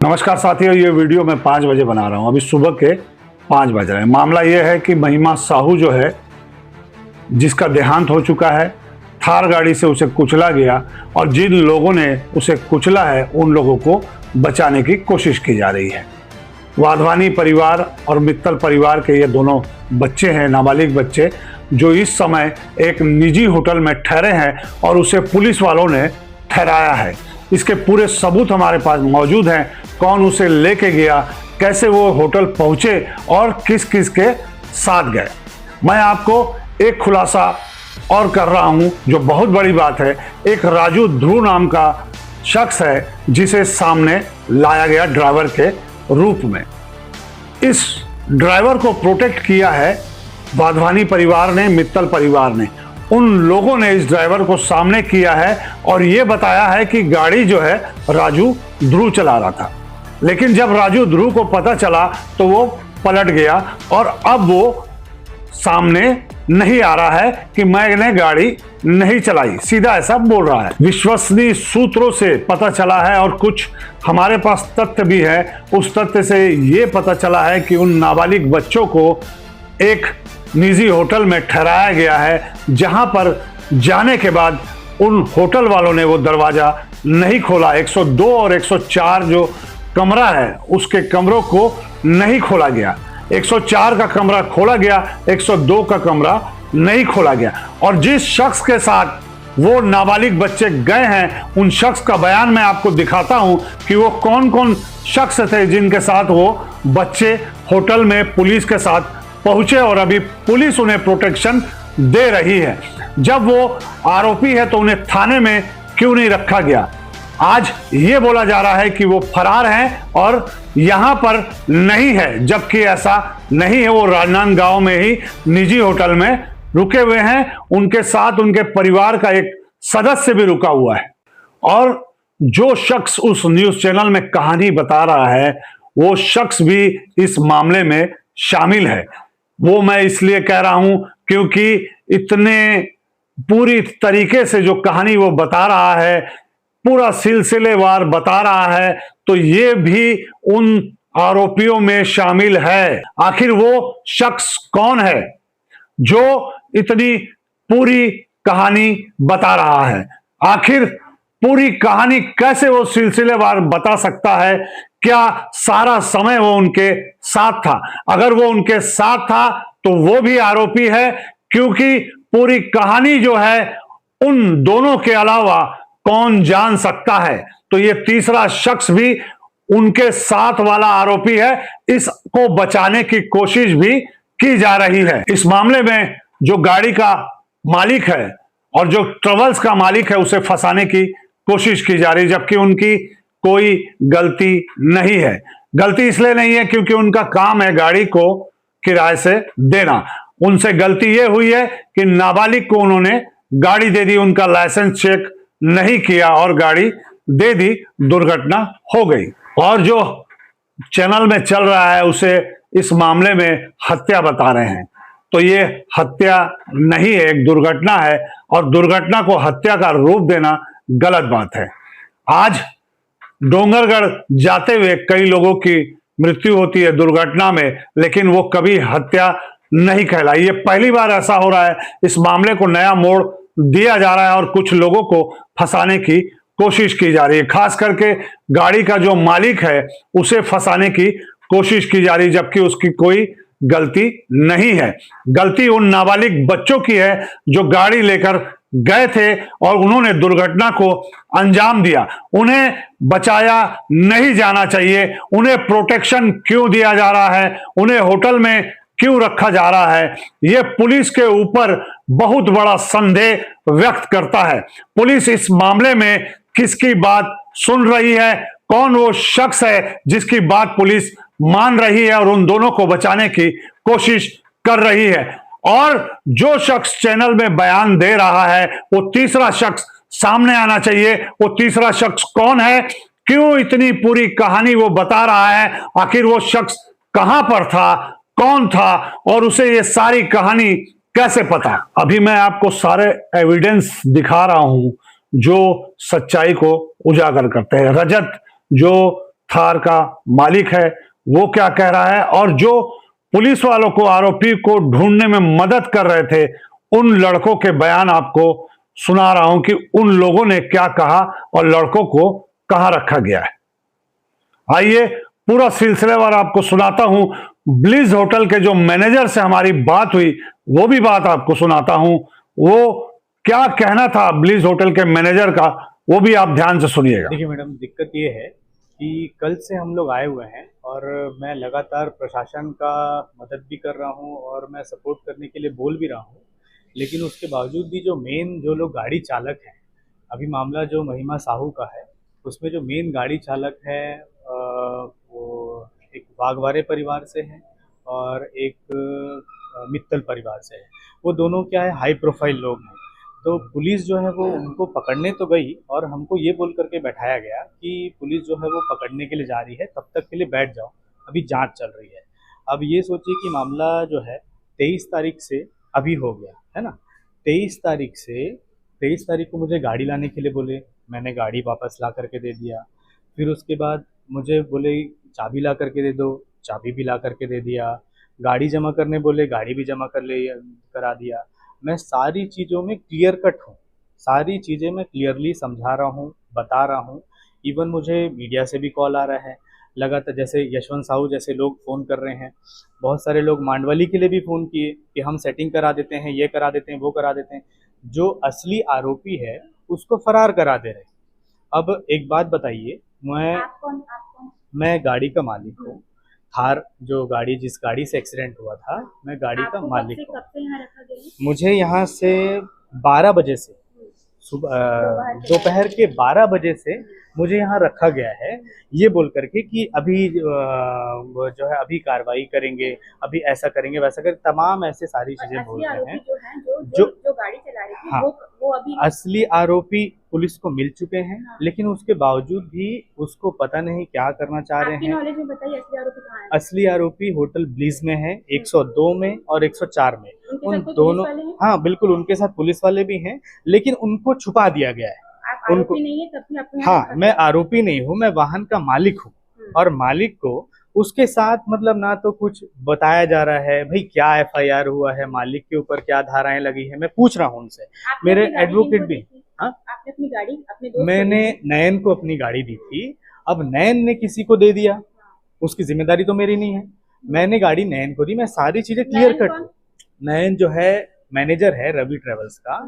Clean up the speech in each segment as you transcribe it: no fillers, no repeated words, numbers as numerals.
नमस्कार साथियों, ये वीडियो मैं 5 बजे बना रहा हूँ। अभी सुबह के 5 बज रहे हैं। मामला ये है कि महिमा साहू जो है, जिसका देहांत हो चुका है, थार गाड़ी से उसे कुचला गया और जिन लोगों ने उसे कुचला है उन लोगों को बचाने की कोशिश की जा रही है। वाधवानी परिवार और मित्तल परिवार के ये दोनों बच्चे हैं, नाबालिग बच्चे, जो इस समय एक निजी होटल में ठहरे हैं और उसे पुलिस वालों ने ठहराया है। इसके पूरे सबूत हमारे पास मौजूद हैं। कौन उसे लेके गया, कैसे वो होटल पहुंचे और किस किस के साथ गए। मैं आपको एक खुलासा और कर रहा हूं जो बहुत बड़ी बात है। एक राजू ध्रुव नाम का शख्स है जिसे सामने लाया गया ड्राइवर के रूप में। इस ड्राइवर को प्रोटेक्ट किया है वाधवानी परिवार ने, मित्तल परिवार ने। उन लोगों ने इस ड्राइवर को सामने किया है और ये बताया है कि गाड़ी जो है राजू ध्रुव चला रहा था। लेकिन जब राजू ध्रुव को पता चला तो वो पलट गया और अब वो सामने नहीं आ रहा है कि मैंने गाड़ी नहीं चलाई, सीधा ऐसा बोल रहा है। विश्वसनीय सूत्रों से पता चला है और कुछ हमारे पास तथ्य भी है। उस तथ्य से ये पता चला है कि उन नाबालिग बच्चों को एक निजी होटल में ठहराया गया है, जहां पर जाने के बाद उन होटल वालों ने वो दरवाजा नहीं खोला। 102 और 104 जो कमरा है उसके कमरों को नहीं खोला गया। 104 का कमरा खोला गया, 102 का कमरा नहीं खोला गया। और जिस शख्स के साथ वो नाबालिग बच्चे गए हैं, उन शख्स का बयान मैं आपको दिखाता हूं कि वो कौन कौन शख्स थे जिनके साथ वो बच्चे होटल में पुलिस के साथ पहुंचे और अभी पुलिस उन्हें प्रोटेक्शन दे रही है। जब वो आरोपी है तो उन्हें थाने में क्यों नहीं रखा गया? आज ये बोला जा रहा है कि वो फरार हैं और यहां पर नहीं है, जबकि ऐसा नहीं है। वो राजनांदगांव में ही निजी होटल में रुके हुए हैं। उनके साथ उनके परिवार का एक सदस्य भी रुका हुआ है। और जो शख्स उस न्यूज चैनल में कहानी बता रहा है वो शख्स भी इस मामले में शामिल है। वो मैं इसलिए कह रहा हूं क्योंकि इतने पूरी तरीके से जो कहानी वो बता रहा है, पूरा सिलसिलेवार बता रहा है, तो ये भी उन आरोपियों में शामिल है। आखिर वो शख्स कौन है जो इतनी पूरी कहानी बता रहा है? आखिर पूरी कहानी कैसे वो सिलसिलेवार बता सकता है? क्या सारा समय वो उनके साथ था? अगर वो उनके साथ था तो वो भी आरोपी है, क्योंकि पूरी कहानी जो है उन दोनों के अलावा कौन जान सकता है? तो ये तीसरा शख्स भी उनके साथ वाला आरोपी है। इसको बचाने की कोशिश भी की जा रही है। इस मामले में जो गाड़ी का मालिक है और जो ट्रेवल्स का मालिक है उसे फंसाने की कोशिश की जा रही है, जबकि उनकी कोई गलती नहीं है। गलती इसलिए नहीं है क्योंकि उनका काम है गाड़ी को किराए से देना। उनसे गलती यह हुई है कि नाबालिग को उन्होंने गाड़ी दे दी, उनका लाइसेंस चेक नहीं किया और गाड़ी दे दी, दुर्घटना हो गई। और जो चैनल में चल रहा है उसे इस मामले में हत्या बता रहे हैं, तो ये हत्या नहीं है, एक दुर्घटना है। और दुर्घटना को हत्या का रूप देना गलत बात है। आज डोंगरगढ़ जाते हुए कई लोगों की मृत्यु होती है दुर्घटना में, लेकिन वो कभी हत्या नहीं कहलाई। ये पहली बार ऐसा हो रहा है। इस मामले को नया मोड़ दिया जा रहा है और कुछ लोगों को फंसाने की कोशिश की जा रही है। खास करके गाड़ी का जो मालिक है उसे फंसाने की कोशिश की जा रही है, जबकि उसकी कोई गलती नहीं है। गलती उन नाबालिग बच्चों की है जो गाड़ी लेकर गए थे और उन्होंने दुर्घटना को अंजाम दिया। उन्हें बचाया नहीं जाना चाहिए। उन्हें प्रोटेक्शन क्यों दिया जा रहा है? उन्हें होटल में क्यों रखा जा रहा है? यह पुलिस के ऊपर बहुत बड़ा संदेह व्यक्त करता है। पुलिस इस मामले में किसकी बात सुन रही है? कौन वो शख्स है जिसकी बात पुलिस मान रही है और उन दोनों को बचाने की कोशिश कर रही है? और जो शख्स चैनल में बयान दे रहा है वो तीसरा शख्स सामने आना चाहिए। वो तीसरा शख्स कौन है? क्यों इतनी पूरी कहानी वो बता रहा है? आखिर वो शख्स कहां पर था, कौन था और उसे ये सारी कहानी कैसे पता? अभी मैं आपको सारे एविडेंस दिखा रहा हूं जो सच्चाई को उजागर करते हैं। रजत जो थार का मालिक है वो क्या कह रहा है, और जो पुलिस वालों को, आरोपी को ढूंढने में मदद कर रहे थे, उन लड़कों के बयान आपको सुना रहा हूं कि उन लोगों ने क्या कहा और लड़कों को कहां रखा गया है। आइए पूरा सिलसिलेवार आपको सुनाता हूं। ब्लिज होटल के जो मैनेजर से हमारी बात हुई वो भी बात आपको सुनाता हूं। वो क्या कहना था ब्लिज होटल के मैनेजर का, वो भी आप ध्यान से सुनिएगा। देखिए मैडम, दिक्कत ये है कि कल से हम लोग आए हुए हैं और मैं लगातार प्रशासन का मदद भी कर रहा हूँ और मैं सपोर्ट करने के लिए बोल भी रहा हूँ, लेकिन उसके बावजूद भी जो मेन जो लोग गाड़ी चालक हैं, अभी मामला जो महिमा साहू का है उसमें जो मेन गाड़ी चालक है वो एक वाघवारे परिवार से है और एक मित्तल परिवार से है। वो दोनों क्या है, हाई प्रोफाइल लोग हैं। तो पुलिस जो है वो उनको पकड़ने तो गई और हमको ये बोल करके बैठाया गया कि पुलिस जो है वो पकड़ने के लिए जा रही है, तब तक के लिए बैठ जाओ, अभी जांच चल रही है। अब ये सोचिए कि मामला जो है 23 तारीख से अभी हो गया है ना। 23 तारीख को मुझे गाड़ी लाने के लिए बोले, मैंने गाड़ी वापस ला करके दे दिया। फिर उसके बाद मुझे बोले चाबी ला करके दे दो, चाबी भी ला करके दे दिया। गाड़ी जमा करने बोले, गाड़ी भी जमा करा दिया। मैं सारी चीज़ों में क्लियर कट हूँ, सारी चीज़ें मैं क्लियरली समझा रहा हूँ, बता रहा हूँ। इवन मुझे मीडिया से भी कॉल आ रहा है लगातार, जैसे यशवंत साहू जैसे लोग फ़ोन कर रहे हैं। बहुत सारे लोग मांडवली के लिए भी फ़ोन किए कि हम सेटिंग करा देते हैं, ये करा देते हैं, वो करा देते हैं। जो असली आरोपी है उसको फरार करा दे रहे। अब एक बात बताइए, आप कौन? मैं गाड़ी का मालिक हूँ। थार जो गाड़ी, जिस गाड़ी से एक्सीडेंट हुआ था, मैं गाड़ी का मालिक हूँ। कब से यहाँ रखा गया है? मुझे यहाँ से 12 बजे से, सुबह दोपहर के 12 बजे से मुझे यहाँ रखा गया है, ये बोल करके कि अभी जो है अभी कार्रवाई करेंगे, अभी ऐसा करेंगे, वैसा करेंगे, तमाम ऐसे सारी चीजें बोल रहे हैं। जो है जो गाड़ी चला रही थी, हाँ, वो अभी असली आरोपी पुलिस को मिल चुके हैं। हाँ। लेकिन उसके बावजूद भी उसको पता नहीं क्या करना चाह रहे आपकी हैं। नॉलेज में बताइए, असली आरोपी कहाँ है? असली आरोपी होटल ब्लिज में है, 102 में और 104 में। उनके उन साथ कोई दोनों, पुलिस वाले हैं? हाँ बिल्कुल, उनके साथ पुलिस वाले भी हैं, लेकिन उनको छुपा दिया गया है। आप उनको, आरोपी नहीं है तब भी आपको यहाँ हाँ रखा मैं गया? आरोपी नहीं हूँ, मैं वाहन का मालिक हूँ। और मालिक को उसके साथ मतलब ना तो कुछ बताया जा रहा है, भाई क्या एफआईआर हुआ है, मालिक के ऊपर क्या धाराएं लगी है, मैं पूछ रहा हूँ उनसे। आपने मेरे अपनी गाड़ी एडवोकेट किनको भी, दी थी? हाँ आपने अपनी गाड़ी अपने दोस्त को मैंने दी थी? नयन को अपनी गाड़ी दी थी। अब नयन ने किसी को दे दिया, उसकी जिम्मेदारी तो मेरी नहीं है। मैंने गाड़ी नयन को दी, मैं सारी चीजें क्लियर नयन कट। कौन? नयन जो है मैनेजर है रवि ट्रेवल्स का,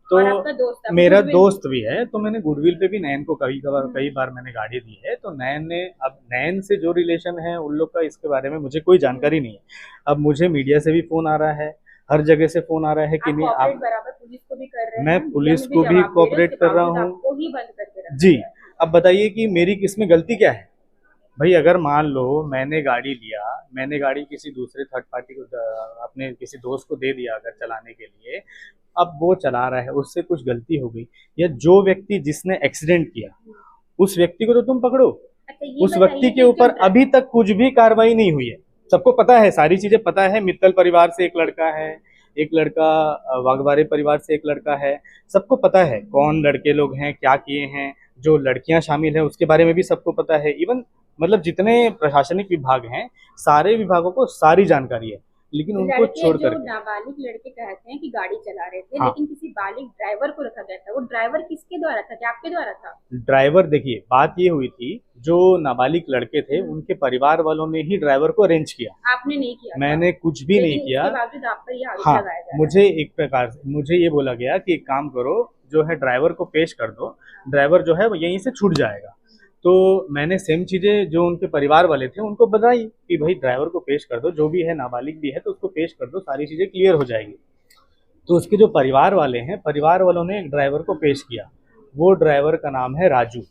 तो और आपका दोस्त है, मेरा गुडविल? दोस्त भी है। तो मैंने गुडविल पे भी नयन को कई बार मैंने गाड़ी दी है। तो नयन ने, अब नयन से जो रिलेशन है उन लोग का, इसके बारे में मुझे कोई जानकारी नहीं है। अब मुझे मीडिया से भी फोन आ रहा है, हर जगह से फोन आ रहा है कि आप नहीं कोऑपरेट आप, बराबर पुलिस को भी कर रहे हैं, मैं मीडिया पुलिस में भी को भी जवाब दे रहे हैं, कोऑपरेट उसके कर रहा बावजूद हूँ आपको ही बंद करके रखा जी। गया है। अब बताइए कि मेरी इसमें गलती क्या है। भाई अगर मान लो मैंने गाड़ी लिया, मैंने गाड़ी किसी दूसरे थर्ड पार्टी को अपने किसी दोस्त को दे दिया अगर चलाने के लिए, अब वो चला रहा है, उससे कुछ गलती हो गई, या जो व्यक्ति जिसने एक्सीडेंट किया उस व्यक्ति को तो तुम पकड़ो। अच्छा, ये उस व्यक्ति बताइए के कि ऊपर जो अभी तक कुछ भी कार्रवाई नहीं हुई है। सबको पता है, सारी चीजें पता है। मित्तल परिवार से एक लड़का है, एक लड़का वाघवारे परिवार से एक लड़का है, सबको पता है कौन लड़के लोग हैं, क्या किए हैं। जो लड़कियां शामिल हैं उसके बारे में भी सबको पता है। इवन मतलब जितने प्रशासनिक विभाग हैं, सारे विभागों को सारी जानकारी है, लेकिन उनको लड़के छोड़ जो करके। नाबालिग लड़के कहते हैं कि गाड़ी चला रहे थे, हाँ। लेकिन किसी बालिग ड्राइवर को रखा गया था। वो ड्राइवर किसके द्वारा था? क्या आपके द्वारा था? ड्राइवर, देखिए बात ये हुई थी, जो नाबालिग लड़के थे उनके परिवार वालों ने ही ड्राइवर को अरेंज किया। आपने नहीं किया था? मैंने कुछ भी नहीं लेकिन किया। उसके बावजूद आप पर ये आरोप हाँ, लगाया जा रहा है। मुझे एक प्रकार से मुझे ये बोला गया कि एक काम करो, जो है ड्राइवर को पेश कर दो, ड्राइवर जो है वो यहीं से छूट जाएगा। तो मैंने सेम चीज़ें जो उनके परिवार वाले थे उनको बताई कि भाई ड्राइवर को पेश कर दो, जो भी है नाबालिग भी है तो उसको पेश कर दो, सारी चीज़ें क्लियर हो जाएगी। तो उसके जो परिवार वाले हैं, परिवार वालों ने एक ड्राइवर को पेश किया। वो ड्राइवर का नाम है राजू।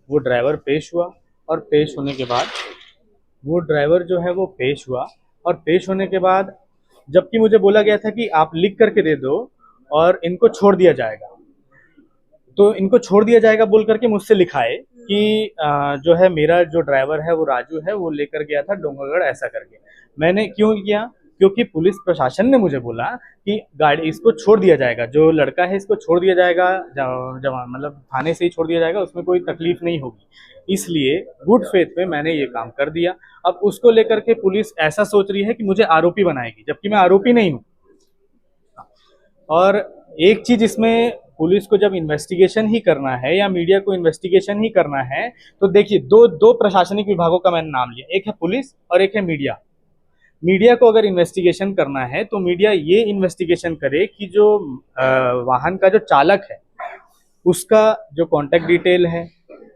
वो ड्राइवर पेश हुआ, और पेश होने के बाद वो ड्राइवर जो है वो पेश हुआ, और पेश होने के बाद जबकि मुझे बोला गया था कि आप लिख करके दे दो और इनको छोड़ दिया जाएगा, तो इनको छोड़ दिया जाएगा बोल करके मुझसे लिखाए कि जो है मेरा जो ड्राइवर है वो राजू है, वो लेकर गया था डोंगरगढ़, ऐसा करके। मैंने क्यों किया क्योंकि पुलिस प्रशासन ने मुझे बोला कि गाड़ी इसको छोड़ दिया जाएगा, जो लड़का है इसको छोड़ दिया जाएगा, जवान मतलब थाने से ही छोड़ दिया जाएगा, उसमें कोई तकलीफ नहीं होगी। इसलिए गुड फेथ में मैंने ये काम कर दिया। अब उसको लेकर के पुलिस ऐसा सोच रही है कि मुझे आरोपी बनाएगी, जबकि मैं आरोपी नहीं हूँ। और एक चीज इसमें, पुलिस को जब इन्वेस्टिगेशन ही करना है या मीडिया को इन्वेस्टिगेशन ही करना है, तो देखिए दो प्रशासनिक विभागों का मैंने नाम लिया, एक है पुलिस और एक है मीडिया। मीडिया को अगर इन्वेस्टिगेशन करना है तो मीडिया ये इन्वेस्टिगेशन करे कि जो वाहन का जो चालक है उसका जो कॉन्टैक्ट डिटेल है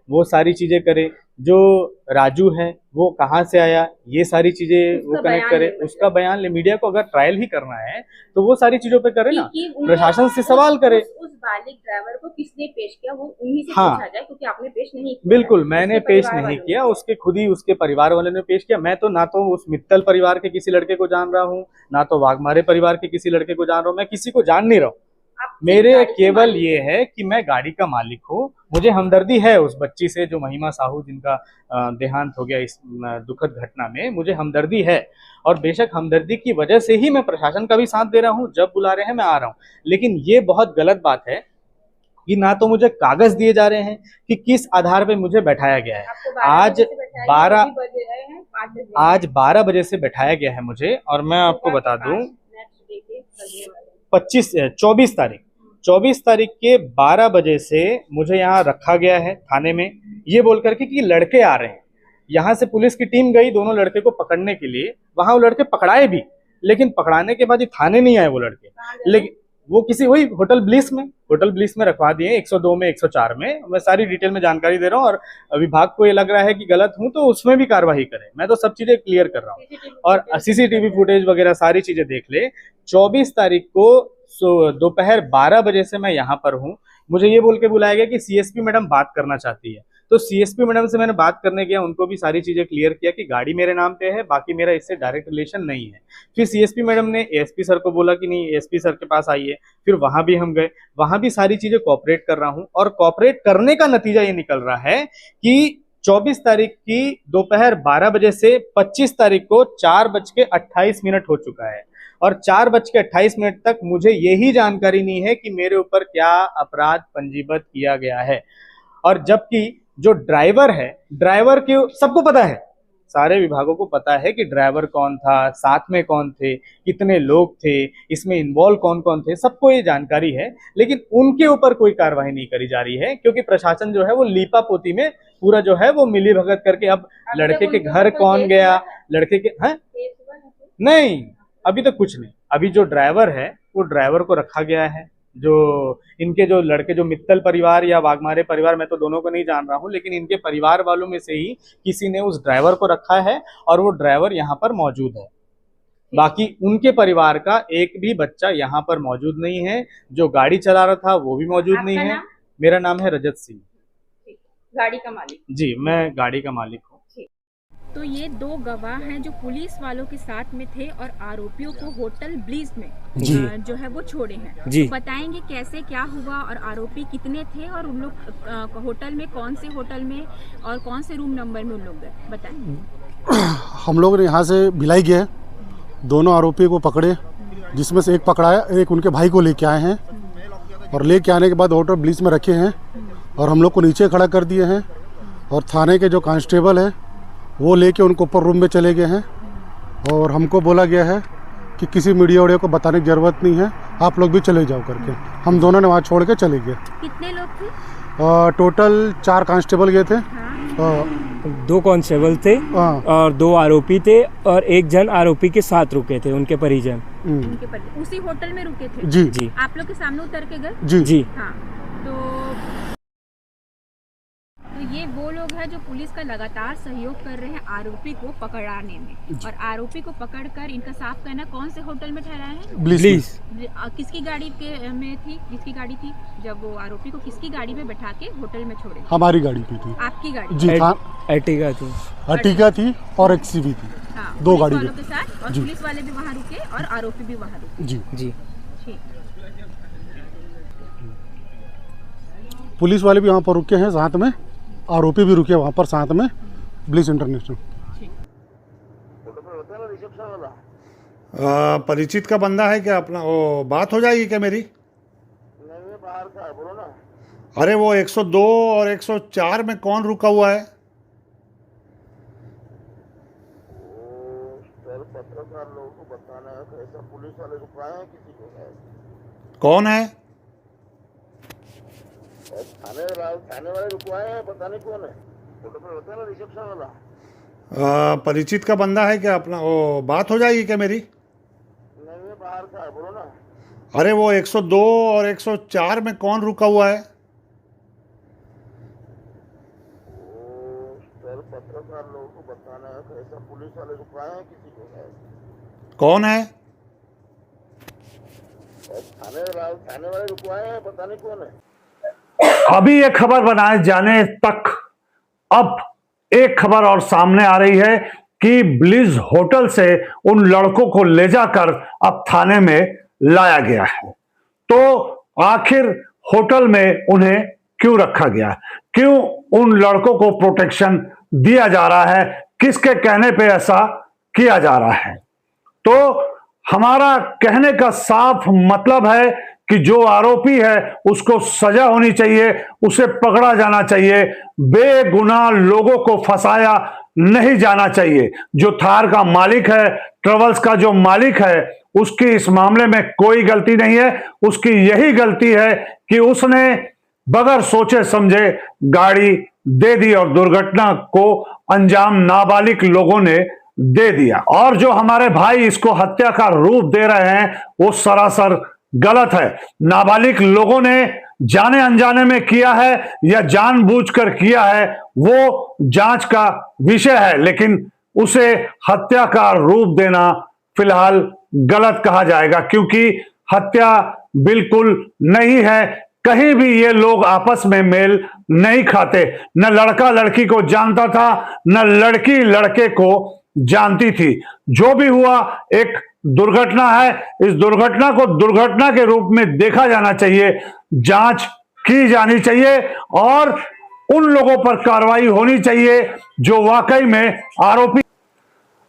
वो सारी चीजें करे, जो राजू है वो कहाँ से आया, ये सारी चीजें वो कनेक्ट करे, उसका बयान ले। मीडिया को अगर ट्रायल ही करना है तो वो सारी चीजों पे करे ना, प्रशासन से सवाल करे। उस बालिग ड्राइवर को किसने पेश किया वो उन्हीं से हाँ, पूछा जाए, क्योंकि आपने पेश नहीं किया। बिल्कुल, मैंने पेश नहीं किया, उसके खुद ही उसके परिवार वालों ने पेश किया। मैं तो ना तो उस मित्तल परिवार के किसी लड़के को जान रहा हूँ, ना तो वाघमारे परिवार के किसी लड़के को जान रहा हूँ, मैं किसी को जान नहीं रहा हूँ। मेरे केवल ये है कि मैं गाड़ी का मालिक हूँ, मुझे हमदर्दी है उस बच्ची से जो महिमा साहू जिनका देहांत हो गया इस दुखद घटना में, मुझे हमदर्दी है। और बेशक हमदर्दी की वजह से ही मैं प्रशासन का भी साथ दे रहा हूँ, जब बुला रहे हैं मैं आ रहा हूँ। लेकिन ये बहुत गलत बात है कि ना तो मुझे कागज दिए जा रहे हैं कि किस आधार पे मुझे बैठाया गया है। आज 12 बजे से बैठाया गया है मुझे, और मैं आपको बता दूं 24 तारीख के 12 बजे से मुझे यहाँ रखा गया है थाने में, ये बोल करके कि लड़के आ रहे हैं। यहाँ से पुलिस की टीम गई दोनों लड़के को पकड़ने के लिए, वहां वो लड़के पकड़ाए भी, लेकिन पकड़ाने के बाद ये थाने नहीं आए वो लड़के। लेकिन वो किसी वही होटल ब्लिस में रखवा दिए, 102 में 104 में। मैं सारी डिटेल में जानकारी दे रहा हूँ, और विभाग को ये लग रहा है कि गलत हूँ तो उसमें भी कार्रवाई करें। मैं तो सब चीजें क्लियर कर रहा हूँ, और सीसीटीवी फुटेज वगैरह सारी चीजें देख ले। 24 तारीख को दोपहर 12 बजे से मैं यहाँ पर हूँ। मुझे ये बोल के बुलाया गया कि सीएसपी मैडम बात करना चाहती है, तो सीएसपी मैडम से मैंने बात करने गया, उनको भी सारी चीजें क्लियर किया कि गाड़ी मेरे नाम पे है, बाकी मेरा इससे डायरेक्ट रिलेशन नहीं है। फिर सीएसपी मैडम ने एएसपी सर को बोला कि नहीं एसपी सर के पास आइए, फिर वहां भी हम गए, वहां भी सारी चीजें कोऑपरेट कर रहा हूँ। और कोऑपरेट करने का नतीजा ये निकल रहा है कि 24 तारीख की दोपहर 12 बजे से 25 तारीख को 4:28 हो चुका है, और 4:28 तक मुझे यही जानकारी नहीं है कि मेरे ऊपर क्या अपराध पंजीबद्ध किया गया है। और जबकि जो ड्राइवर है, ड्राइवर के सबको पता है, सारे विभागों को पता है कि ड्राइवर कौन था, साथ में कौन थे, कितने लोग थे, इसमें इन्वॉल्व कौन कौन थे, सबको ये जानकारी है। लेकिन उनके ऊपर कोई कार्रवाई नहीं करी जा रही है, क्योंकि प्रशासन जो है वो लीपा पोती में पूरा जो है वो मिली भगत करके, अब लड़के के घर कौन गया, लड़के के हैं नहीं, अभी तो कुछ नहीं। अभी जो ड्राइवर है वो ड्राइवर को रखा गया है। जो इनके जो लड़के, जो मित्तल परिवार या वाघमारे परिवार, मैं तो दोनों को नहीं जान रहा हूँ, लेकिन इनके परिवार वालों में से ही किसी ने उस ड्राइवर को रखा है, और वो ड्राइवर यहाँ पर मौजूद है। बाकी उनके परिवार का एक भी बच्चा यहाँ पर मौजूद नहीं है। जो गाड़ी चला रहा था वो भी मौजूद नहीं है। मेरा नाम है रजत सिंह। गाड़ी का मालिक? जी, मैं गाड़ी का मालिक हूँ। तो ये 2 गवाह हैं जो पुलिस वालों के साथ में थे और आरोपियों को होटल ब्लिस में जो है वो छोड़े हैं। तो बताएंगे कैसे क्या हुआ और आरोपी कितने थे, और उन लोग होटल में कौन से होटल में और कौन से रूम नंबर में उन लोग गए, बताएं। हम लोग ने यहाँ से भिलाई गए, दोनों आरोपी को पकड़े, जिसमें से एक पकड़ाया, एक उनके भाई को लेके आए हैं, और लेके आने के बाद होटल ब्लिस में रखे हैं, और हम लोग को नीचे खड़ा कर दिए हैं। और थाने के जो कांस्टेबल है वो लेके उनको ऊपर रूम में चले गए हैं, और हमको बोला गया है कि किसी मीडिया वडिया को बताने की ज़रूरत नहीं है, आप लोग भी चले जाओ करके। हम दोनों ने वहाँ छोड़ के चले गए। कितने लोग थे? टोटल 4 कांस्टेबल गए थे। हाँ। 2 कांस्टेबल थे और 2 आरोपी थे, और 1 जन आरोपी के साथ रुके थे, उनके परिजन। उसी होटल में रुके थे? जी। आप लोग के सामने उतर के गए? जी। हाँ। तो ये वो लोग हैं जो पुलिस का लगातार सहयोग कर रहे हैं आरोपी को पकड़ाने में, और आरोपी को पकड़कर इनका साफ कहना कौन से होटल में ठहराया है? ब्लिस। किसकी गाड़ी के में थी, किसकी गाड़ी थी जब वो आरोपी को किसकी गाड़ी में बैठा के होटल में छोड़े? हमारी गाड़ी पे थी। आपकी गाड़ी? जी, अर्टिगा थी और एक्सयूवी थी। हाँ, 2 गाड़ी के साथ, और पुलिस वाले भी वहाँ रुके और आरोपी भी वहाँ रुके। जी। ठीक। पुलिस वाले भी वहाँ पर रुके हैं साथ में, आरोपी भी रुके वहाँ पर साथ में, ब्लिस इंटरनेशनल। परिचित का बंदा है क्या अपना? वो बात हो जाएगी क्या मेरी? नहीं, ये बाहर का है, बोलो ना। अरे वो 102 और 104 में कौन रुका हुआ है? वो सर पत्रकार लोगों को बताना है कि ऐसा पुलिस वाले रुकाए हैं किसी को है। कौन है? और थाने वाले रुकवाए हैं, पता नहीं कौन है। फोटो पे होता है ना रिसेप्शन वाला। परिचित का बंदा है क्या अपना? वो बात हो जाएगी क्या मेरी? नहीं, ये बाहर का है, बोलो ना। अरे वो 102 और 104 में कौन रुका हुआ है? वो सर पत्रकार लोगों को बताना है कि ऐसा पुलिस वाले रुकवाए हैं किसी को है। कौन है? और थाने वाले रुकवाए हैं, पता नहीं कौन है। अभी ये खबर बनाए जाने तक अब एक खबर और सामने आ रही है कि ब्लिज होटल से उन लड़कों को ले जाकर अब थाने में लाया गया है। तो आखिर होटल में उन्हें क्यों रखा गया? क्यों उन लड़कों को प्रोटेक्शन दिया जा रहा है? किसके कहने पे ऐसा किया जा रहा है? तो हमारा कहने का साफ मतलब है कि जो आरोपी है उसको सजा होनी चाहिए, उसे पकड़ा जाना चाहिए। बेगुनाह लोगों को फंसाया नहीं जाना चाहिए। जो थार का मालिक है, ट्रेवल्स का जो मालिक है, उसकी इस मामले में कोई गलती नहीं है। उसकी यही गलती है कि उसने बगैर सोचे समझे गाड़ी दे दी और दुर्घटना को अंजाम नाबालिग लोगों ने दे दिया। और जो हमारे भाई इसको हत्या का रूप दे रहे हैं वो सरासर गलत है। नाबालिग लोगों ने जाने अनजाने में किया है या जानबूझकर किया है वो जांच का विषय है, लेकिन उसे हत्या का रूप देना फिलहाल गलत कहा जाएगा, क्योंकि हत्या बिल्कुल नहीं है। कहीं भी ये लोग आपस में मेल नहीं खाते। न लड़का लड़की को जानता था, न लड़की लड़के को जानती थी। जो भी हुआ एक दुर्घटना है। इस दुर्घटना को दुर्घटना के रूप में देखा जाना चाहिए, जांच की जानी चाहिए और उन लोगों पर कार्रवाई होनी चाहिए जो वाकई में आरोपी।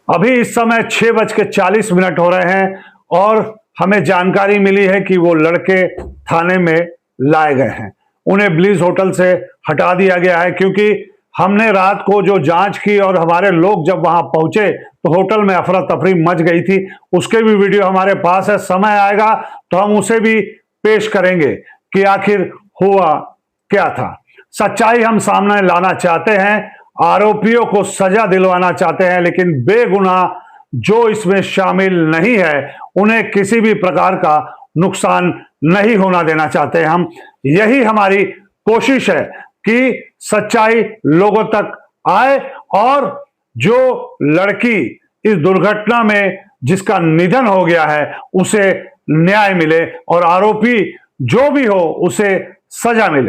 अभी इस समय 6:40 हो रहे हैं और हमें जानकारी मिली है कि वो लड़के थाने में लाए गए हैं। उन्हें ब्लिज होटल से हटा दिया गया है, क्योंकि हमने रात को जो जांच की और हमारे लोग जब वहां पहुंचे तो होटल में अफरा तफरी मच गई थी। उसके भी वीडियो हमारे पास है। समय आएगा तो हम उसे भी पेश करेंगे कि आखिर हुआ क्या था। सच्चाई हम सामने लाना चाहते हैं, आरोपियों को सजा दिलवाना चाहते हैं, लेकिन बेगुनाह जो इसमें शामिल नहीं है उन्हें किसी भी प्रकार का नुकसान नहीं होना देना चाहते हैं हम। यही हमारी कोशिश है कि सच्चाई लोगों तक आए और जो लड़की इस दुर्घटना में जिसका निधन हो गया है उसे न्याय मिले और आरोपी जो भी हो उसे सजा मिले।